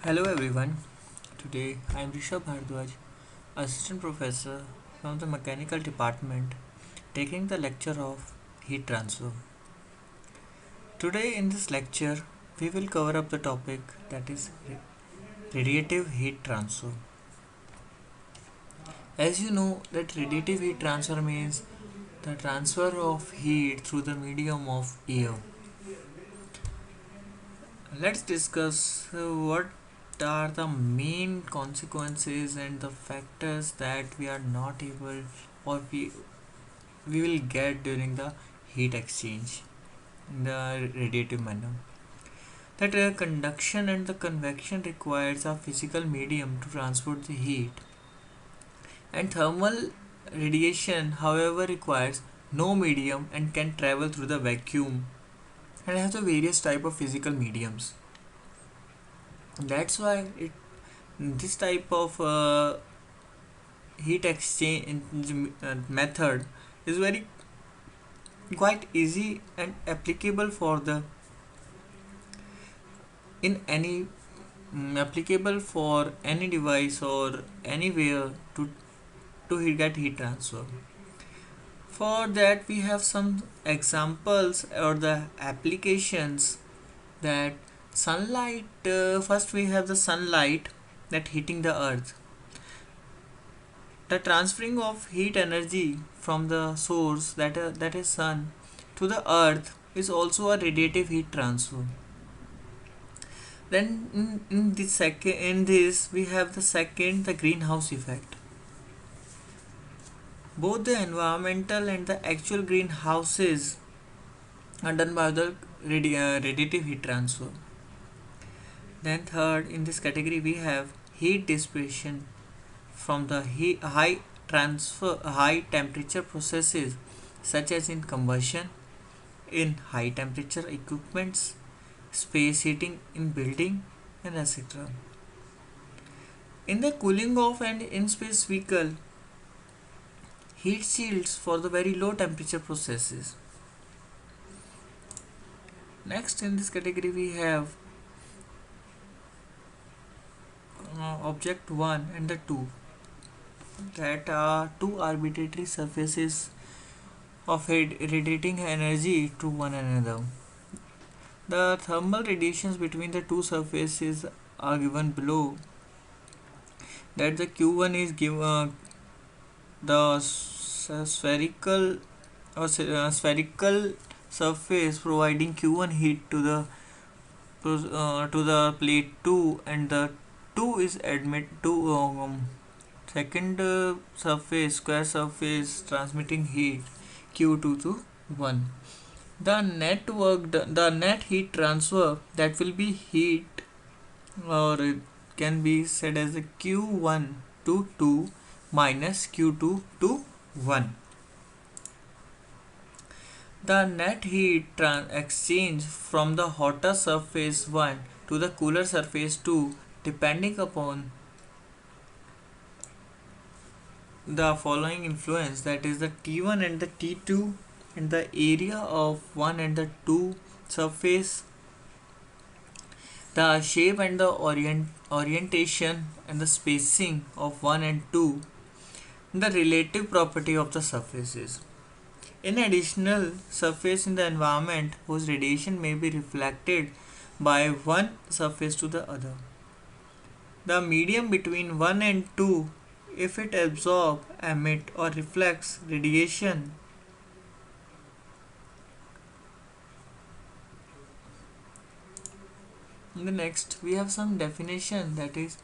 Hello everyone. Today I am Rishabh Bhardwaj, Assistant Professor from the Mechanical Department, taking the lecture of heat transfer. Today in this lecture, we will cover up the topic that is radiative heat transfer. As you know, that radiative heat transfer means the transfer of heat through the medium of air. Let's discuss what are the main consequences and the factors that we are not able or we will get during the heat exchange in the radiative manner. That conduction and the convection requires a physical medium to transport the heat, and thermal radiation, however, requires no medium and can travel through the vacuum and has a various type of physical mediums. That's why this type of heat exchange method is very quite easy and applicable for the in any applicable for any device or anywhere to get heat transfer. For that we have some examples or the applications that sunlight. First we have the sunlight that hitting the earth. The transferring of heat energy from the source that is sun to the earth is also a radiative heat transfer. Then in this we have the second, the greenhouse effect. Both the environmental and the actual greenhouses are done by the radiative heat transfer. Then third in this category we have heat dissipation from the high temperature processes such as in combustion, in high temperature equipments, space heating in building, and etc. In the cooling off and in space vehicle, heat shields for the very low temperature processes. Next in this category we have object 1 and the 2, that are two arbitrary surfaces of radiating energy to one another. The thermal radiations between the two surfaces are given below. That the Q1 is given the spherical surface providing Q1 heat to the plate 2, and the 2 is admit to second surface, square surface, transmitting heat Q2 to 1. The net heat transfer, that will be heat, or it can be said as the Q1 to 2 minus Q2 to 1. The net heat exchange from the hotter surface 1 to the cooler surface 2, depending upon the following influence, that is the T1 and the T2 and the area of 1 and the 2 surface, the shape and the orientation and the spacing of 1 and 2, the relative property of the surfaces. In additional surface in the environment whose radiation may be reflected by one surface to the other. The medium between 1 and 2, if it absorbs, emit or reflects radiation, in the next we have some definition, that is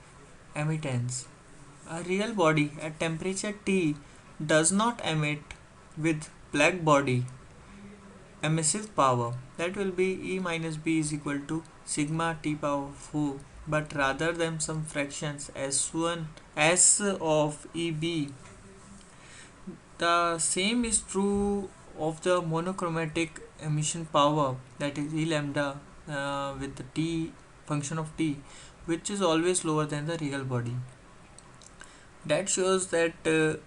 emittance. A real body at temperature T does not emit with black body emissive power, that will be E minus B is equal to sigma T power 4, but rather than some fractions S1 S of EB. The same is true of the monochromatic emission power, that is E lambda with the T function of T, which is always lower than the real body. That shows that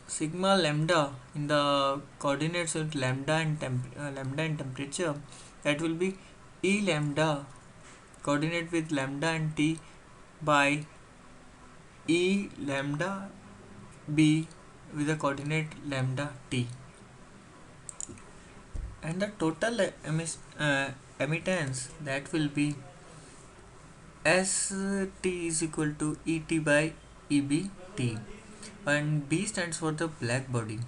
sigma lambda in the coordinates of lambda and temperature, that will be E lambda coordinate with lambda and T by E lambda b with the coordinate lambda t, and the total emittance, that will be S t is equal to E t by E b t, and B stands for the black body.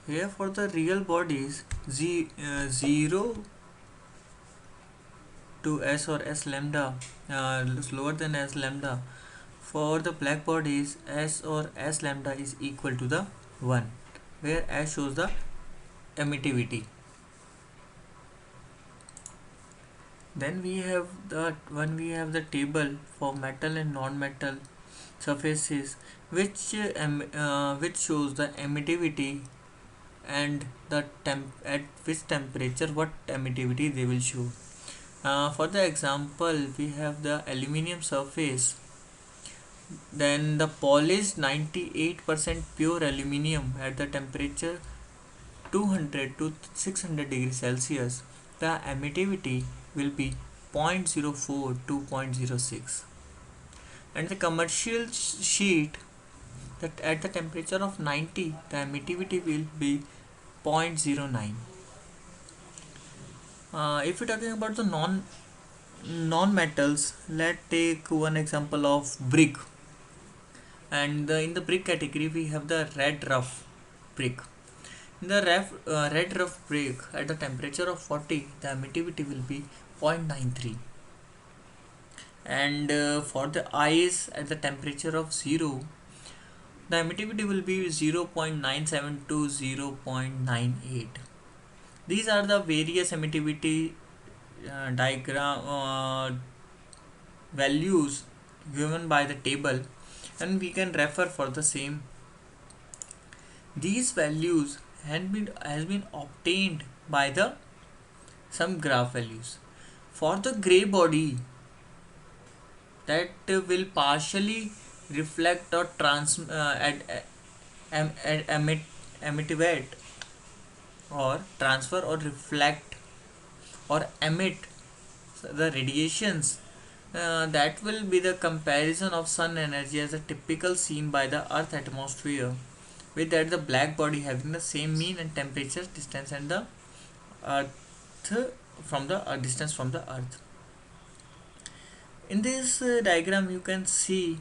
Here for the real bodies, 0 to S or S lambda, lower than S lambda. For the black bodies, S or S lambda is equal to the 1, where S shows the emittivity. Then we have the table for metal and non-metal surfaces, which shows the emittivity and the at which temperature what emittivity they will show. For the example, we have the aluminium surface. Then the polished 98% pure aluminium at the temperature 200 to 600 degrees Celsius, the emittivity will be 0.04 to 0.06. And the commercial sheet, that at the temperature of 90, the emittivity will be 0.09. If we're talking about the non-metals, let's take one example of brick. And in the brick category, we have the red rough brick. In the red rough brick, at the temperature of 40, the emittivity will be 0.93. And for the ice at the temperature of 0, the emittivity will be 0.97 to 0.98. These are the various emittivity diagram values given by the table, and we can refer for the same. These values has been obtained by the some graph values. For the gray body, that will partially reflect or emittivate or transfer or reflect or emit the radiations, that will be the comparison of sun energy as a typical seen by the earth atmosphere, with that the black body having the same mean and temperature distance and the earth from the distance from the earth. In this diagram you can see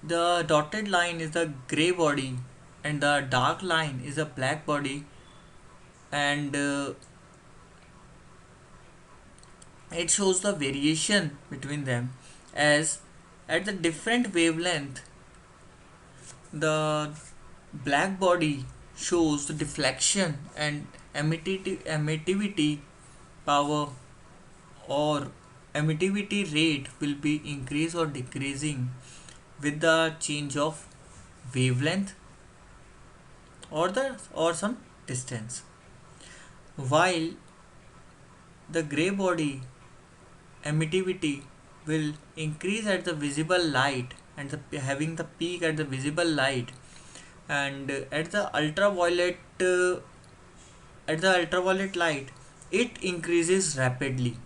the dotted line is the gray body and the dark line is a black body, and it shows the variation between them, as at the different wavelength the black body shows the deflection and emittivity power or emittivity rate will be increase or decreasing with the change of wavelength or some distance, while the gray body emittivity will increase at the visible light and having the peak at the visible light, and at the ultraviolet light it increases rapidly,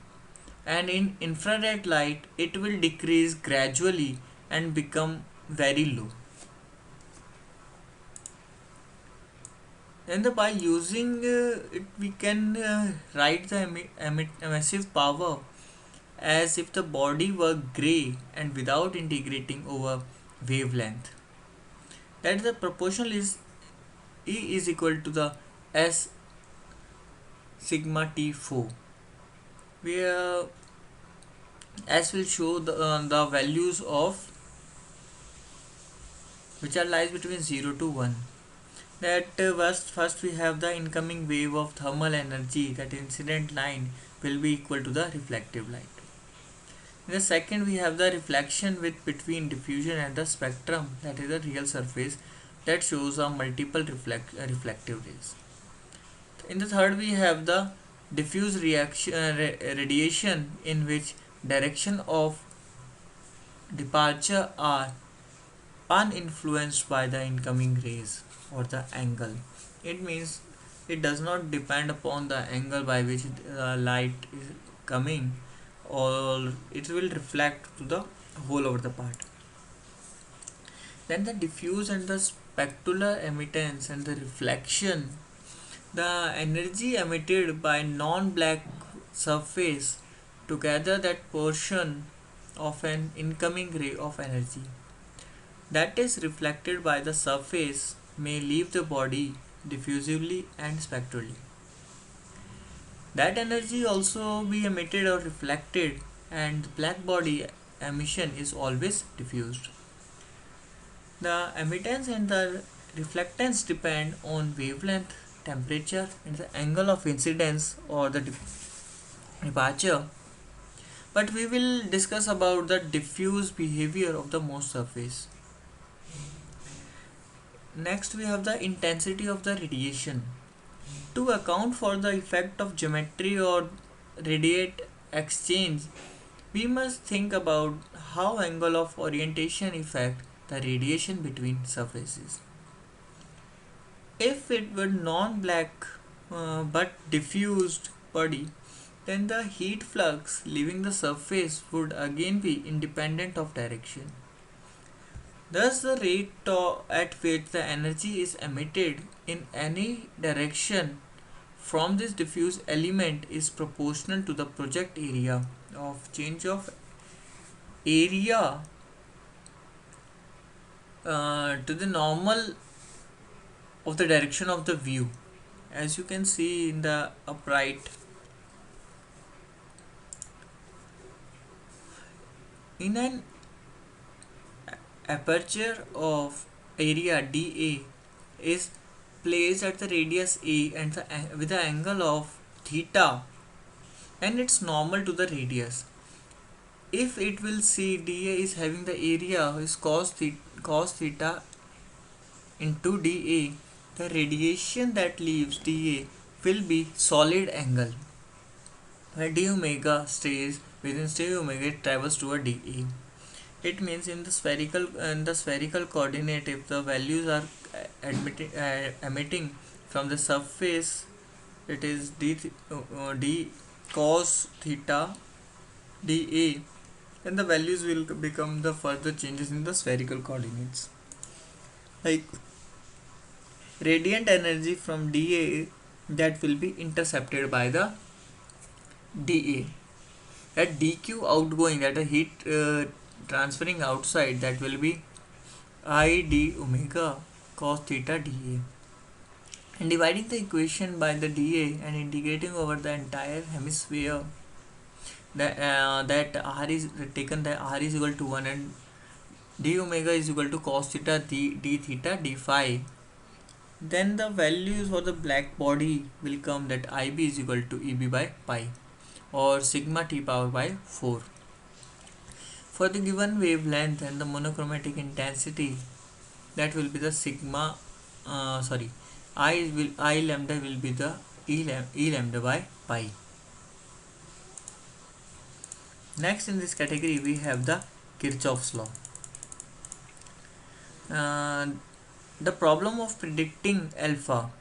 and in infrared light it will decrease gradually and become very low. And by using it we can write the emissive power as if the body were gray and without integrating over wavelength. That the proportional is E is equal to the S sigma T4, where S will show the values of which are lies between 0 to 1. That first we have the incoming wave of thermal energy, that incident line will be equal to the reflective light. In the second we have the reflection with between diffusion and the spectrum, that is the real surface, that shows a multiple reflective rays. In the third we have the diffuse radiation, in which direction of departure are uninfluenced by the incoming rays or the angle. It means it does not depend upon the angle by which light is coming, or it will reflect to the whole over the part. Then the diffuse and the specular emittance and the reflection, the energy emitted by non-black surface together that portion of an incoming ray of energy that is reflected by the surface may leave the body diffusively and spectrally. That energy also be emitted or reflected, and black body emission is always diffused. The emittance and the reflectance depend on wavelength, temperature, and the angle of incidence or the departure. But we will discuss about the diffuse behavior of the MOST surface. Next, we have the intensity of the radiation. To account for the effect of geometry or radiate exchange, we must think about how angle of orientation affect the radiation between surfaces. If it were non-black but diffused body, then the heat flux leaving the surface would again be independent of direction. Thus, the rate at which the energy is emitted in any direction from this diffuse element is proportional to the project area of change of area to the normal of the direction of the view. As you can see in the upright, in an aperture of area dA is placed at the radius a and with the angle of theta, and it's normal to the radius. If it will see dA is having the area is cos theta into dA, the radiation that leaves dA will be solid angle. Where d omega stays within state omega, it travels toward dA. It means in the spherical coordinate, if the values are emitting from the surface, it is d cos theta dA, and the values will become the further changes in the spherical coordinates. Like radiant energy from dA that will be intercepted by the dA. At dq outgoing, that the heat transferring outside, that will be I d omega cos theta dA. And dividing the equation by the dA and integrating over the entire hemisphere, that r is taken, that r is equal to 1 and d omega is equal to cos theta d theta d phi, then the values for the black body will come that IB is equal to EB by pi, or sigma t power by 4. For the given wavelength and the monochromatic intensity, that will be the sigma I lambda will be the E lambda by pi. Next in this category we have the Kirchhoff's law. The problem of predicting alpha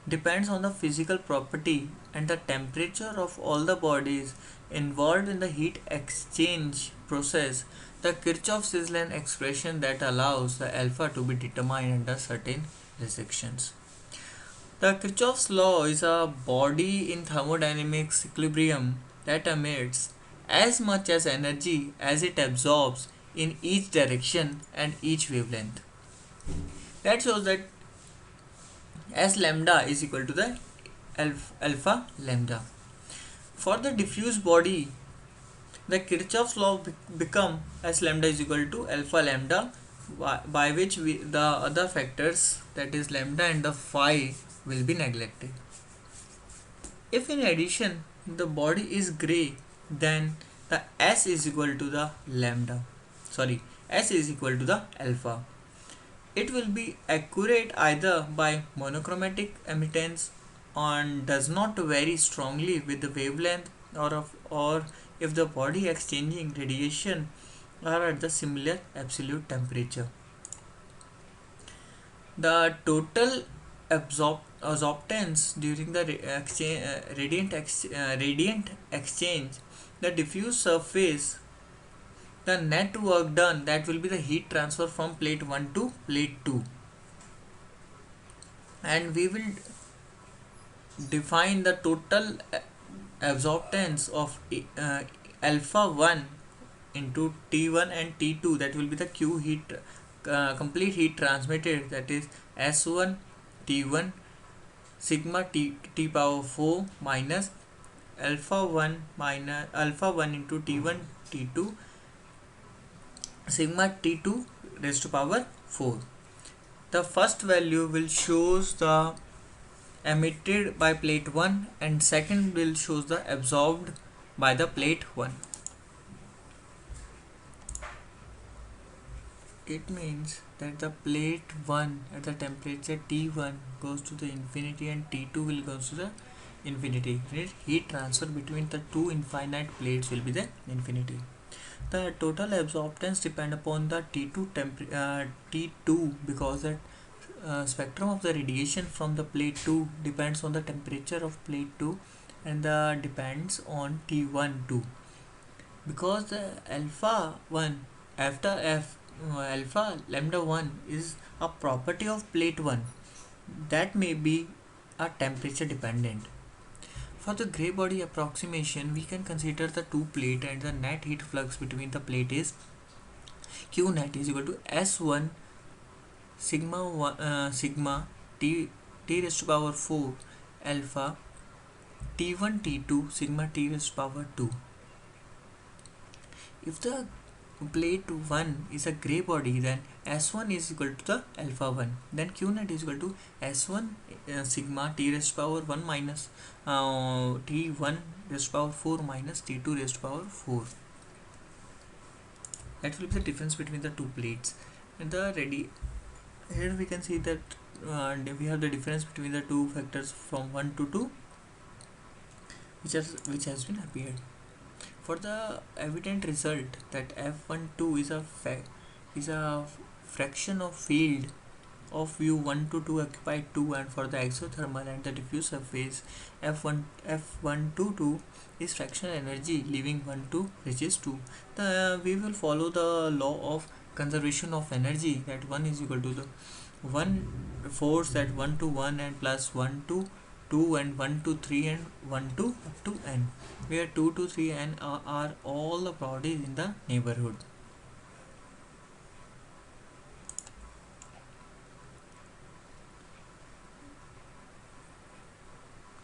depends on the physical property and the temperature of all the bodies involved in the heat exchange process. The Kirchhoff's is an expression that allows the alpha to be determined under certain restrictions. The Kirchhoff's law is a body in thermodynamics equilibrium that emits as much as energy as it absorbs in each direction and each wavelength. That shows that S lambda is equal to the alpha lambda. For the diffuse body, the Kirchhoff's law become S lambda is equal to alpha lambda, by which the other factors, that is lambda and the phi, will be neglected. If in addition the body is gray, then the S is equal to the S is equal to the alpha. It will be accurate either by monochromatic emittance and does not vary strongly with the wavelength, or if the body exchanging radiation are at the similar absolute temperature. The total absorptance during the radiant exchange, the diffuse surface, the net work done, that will be the heat transfer from plate 1 to plate 2. And we will define the total absorptance of alpha 1 into T1 and T2, that will be the Q heat, complete heat transmitted, that is S1 T1 sigma T power 4 minus alpha 1 into T1 T2 sigma T2 raised to power 4. The first value will shows the emitted by plate 1 and second will shows the absorbed by the plate 1. It means that the plate 1 at the temperature T1 goes to the infinity and T2 will goes to the infinity. Heat transfer between the two infinite plates will be the infinity. The total absorptance depend upon the T2 because the spectrum of the radiation from the plate 2 depends on the temperature of plate 2 and the depends on T1 too. Because the alpha 1 after f alpha lambda 1 is a property of plate 1, that may be a temperature dependent. For the gray body approximation, we can consider the two plate and the net heat flux between the plate is Q net is equal to S1 sigma T raised to power 4 alpha T1 T2 sigma T raised to power 2. If the plate 1 is a gray body, then S1 is equal to the alpha 1, then Q net is equal to S1 sigma T raised to power 1 minus T1 raised to power 4 minus T2 raised to power 4. That will be the difference between the two plates. And here we can see that we have the difference between the two factors from 1 to 2, which has been appeared. For the evident result that F12 is a fraction of field of view 1 to 2 occupied 2, and for the exothermal and the diffuse surface F122 is fractional energy leaving 1 to reaches 2. We will follow the law of conservation of energy, that 1 is equal to the 1 force, that 1 to 1 and plus 1 to 2 and 1 to 3 and 1 to up to n, where 2 to 3 n are all the bodies in the neighborhood.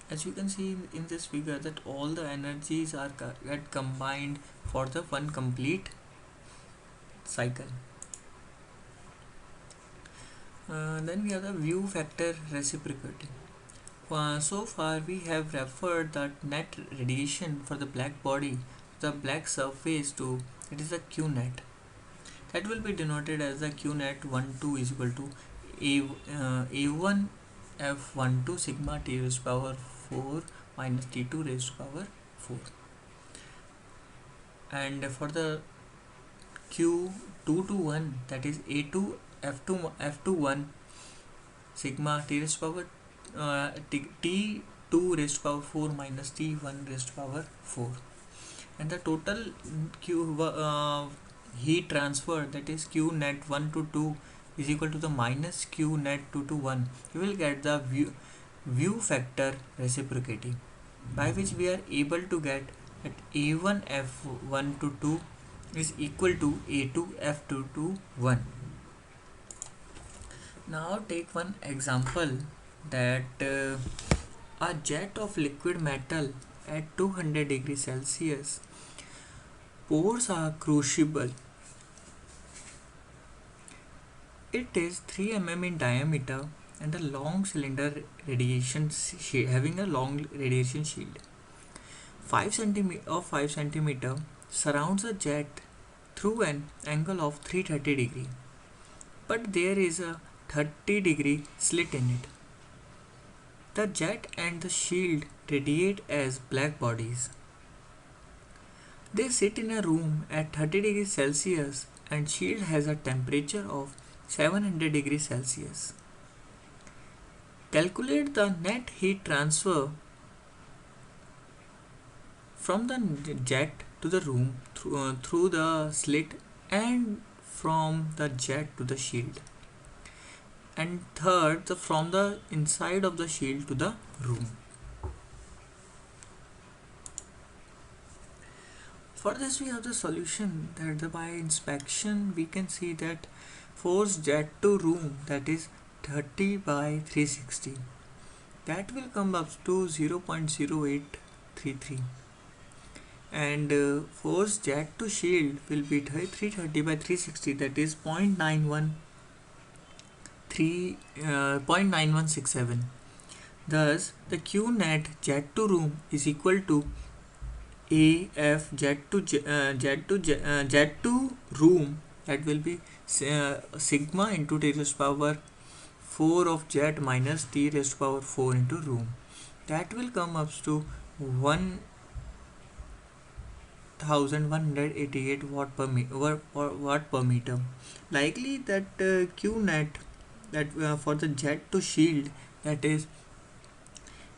As you can see in this figure, that all the energies are get combined for the one complete cycle. Then we have the view factor reciprocity. So far we have referred that net radiation for the black body, the black surface to, it is the Q net. That will be denoted as the Q net 12 is equal to A1 F12 sigma T raised to power 4 minus T2 raised to power 4. And for the Q2 to 1, that is A2 F21 sigma T raised to power T2 raised to power 4 minus T1 raised to power 4. And the total heat transfer, that is Q net 1 to 2 is equal to the minus Q net 2 to 1. You will get the view factor reciprocity, by which we are able to get that A1 F1 to 2 is equal to A2 F2 to 1. Now take one example, that a jet of liquid metal at 200 degrees Celsius pours a crucible. It is 3 mm in diameter and a long cylinder having a long radiation shield. 5 cm surrounds a jet through an angle of 330 degree, but there is a 30 degree slit in it. The jet and the shield radiate as black bodies. They sit in a room at 30 degrees Celsius and shield has a temperature of 700 degrees Celsius. Calculate the net heat transfer from the jet to the room through the slit and from the jet to the shield. And third, from the inside of the shield to the room. For this we have the solution that by inspection we can see that force jet to room, that is 30 by 360, that will come up to 0.0833, and force jet to shield will be 330 by 360, that is 0.9167. Thus the Q net jet to room is equal to AF jet to jet to room, that will be sigma into T raised to power 4 of jet minus T raised to power 4 into room. That will come up to 1188 watt per meter. Likely that Q net, that for the jet to shield, that is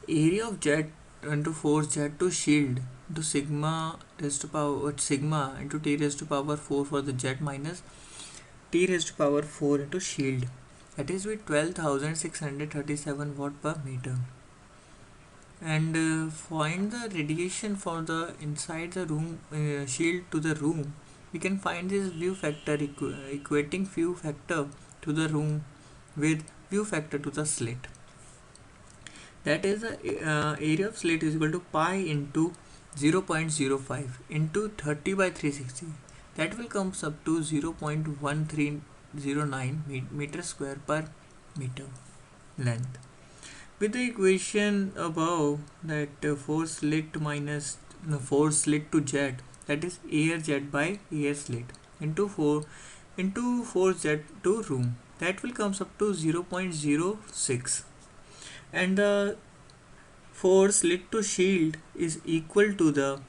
area of jet into force jet to shield into sigma raised to power sigma into T raised to power 4 for the jet minus T raised to power 4 into shield, that is with 12,637 watt per meter. And find the radiation for the inside the room shield to the room. We can find this view factor equating view factor to the room with view factor to the slit. That is the area of slit is equal to pi into 0.05 into 30 by 360. That will comes up to 0.1309 meter square per meter length. With the equation above, that force slit minus force slit to jet, that is air jet by air slit into force jet to room, that will comes up to 0.06, and the force slit to shield is equal to the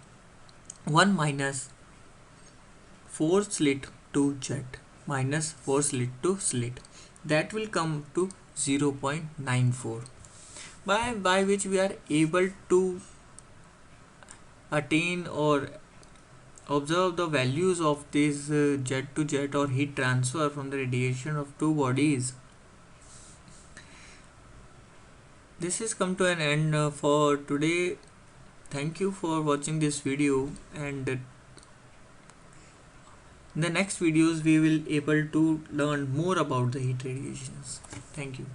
1 minus force slit to jet minus force slit to slit, that will come to 0.94, by which we are able to attain or observe the values of this jet to jet or heat transfer from the radiation of two bodies. This has come to an end for today. Thank you for watching this video, and in the next videos we will able to learn more about the heat radiations. Thank you.